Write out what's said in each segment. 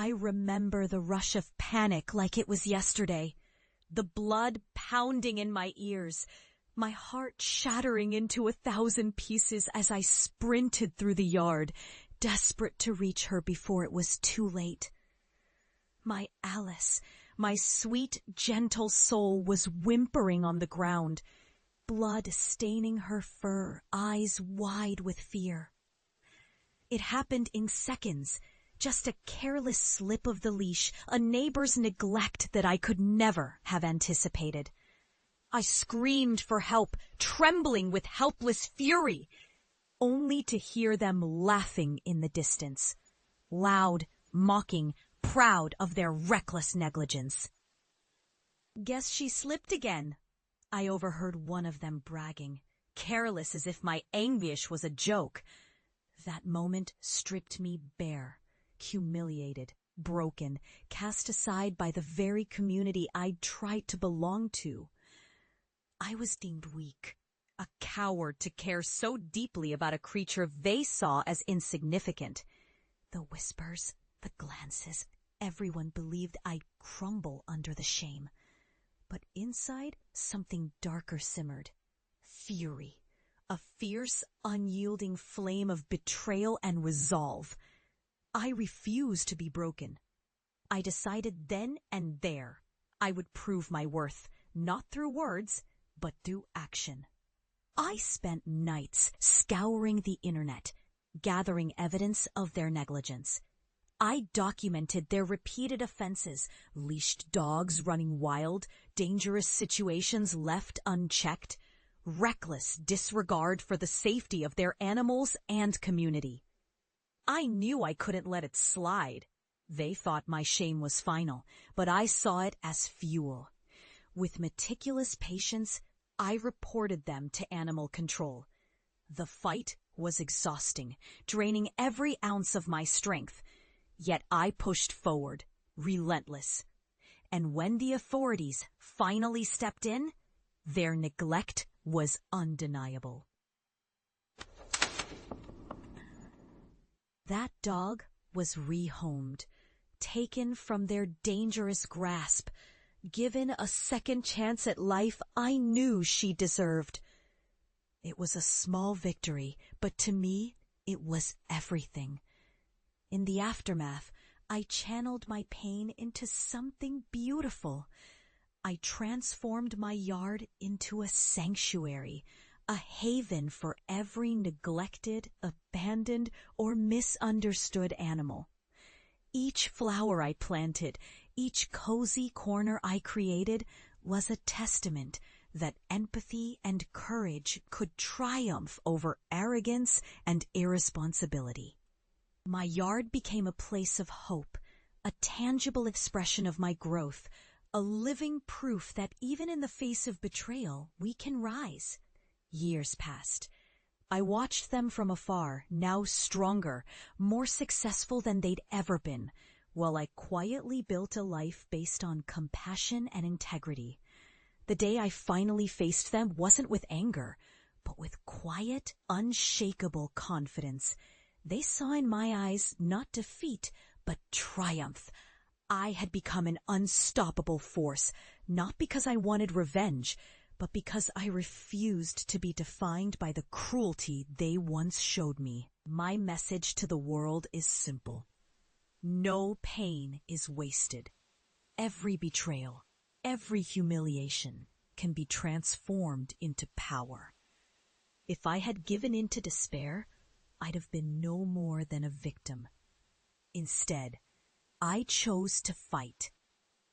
I remember the rush of panic like it was yesterday, the blood pounding in my ears, my heart shattering into 1,000 pieces as I sprinted through the yard, desperate to reach her before it was too late. My Alice, my sweet, gentle soul was whimpering on the ground, blood staining her fur, eyes wide with fear. It happened in seconds, just a careless slip of the leash, a neighbor's neglect that I could never have anticipated. I screamed for help, trembling with helpless fury, only to hear them laughing in the distance, loud, mocking, proud of their reckless negligence. "Guess she slipped again," I overheard one of them bragging, careless as if my anguish was a joke. That moment stripped me bare, humiliated, broken, cast aside by the very community I'd tried to belong to. I was deemed weak, a coward to care so deeply about a creature they saw as insignificant. The whispers, the glances, everyone believed I'd crumble under the shame. But inside, something darker simmered. Fury. A fierce, unyielding flame of betrayal and resolve. I refused to be broken. I decided then and there I would prove my worth, not through words, but through action. I spent nights scouring the internet, gathering evidence of their negligence. I documented their repeated offenses, leashed dogs running wild, dangerous situations left unchecked, reckless disregard for the safety of their animals and community. I knew I couldn't let it slide. They thought my shame was final, but I saw it as fuel. With meticulous patience, I reported them to animal control. The fight was exhausting, draining every ounce of my strength. Yet I pushed forward, relentless. And when the authorities finally stepped in, their neglect was undeniable. That dog was rehomed, taken from their dangerous grasp, given a second chance at life I knew she deserved. It was a small victory, but to me, it was everything. In the aftermath, I channeled my pain into something beautiful. I transformed my yard into a sanctuary, a haven for every neglected, abandoned, or misunderstood animal. Each flower I planted, each cozy corner I created was a testament that empathy and courage could triumph over arrogance and irresponsibility. My yard became a place of hope, a tangible expression of my growth, a living proof that even in the face of betrayal, we can rise. Years passed. I watched them from afar, now stronger, more successful than they'd ever been, while I quietly built a life based on compassion and integrity. The day I finally faced them wasn't with anger, but with quiet, unshakable confidence. They saw in my eyes not defeat, but triumph. I had become an unstoppable force, not because I wanted revenge, but because I refused to be defined by the cruelty they once showed me. My message to the world is simple. No pain is wasted. Every betrayal, every humiliation can be transformed into power. If I had given in to despair, I'd have been no more than a victim. Instead, I chose to fight.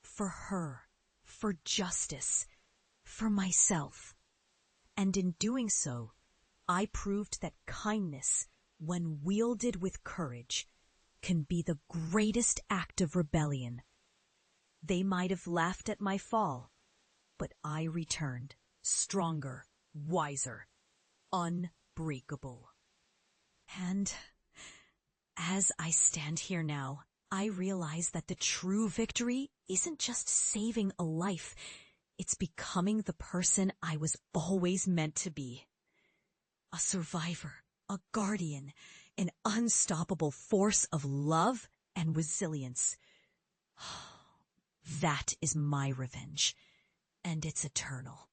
For her, for justice, for myself. And in doing so, I proved that kindness, when wielded with courage, can be the greatest act of rebellion. They might have laughed at my fall, but I returned, stronger, wiser, unbreakable. And as I stand here now, I realize that the true victory isn't just saving a life, it's becoming the person I was always meant to be. A survivor, a guardian, an unstoppable force of love and resilience, That is my revenge, and it's eternal.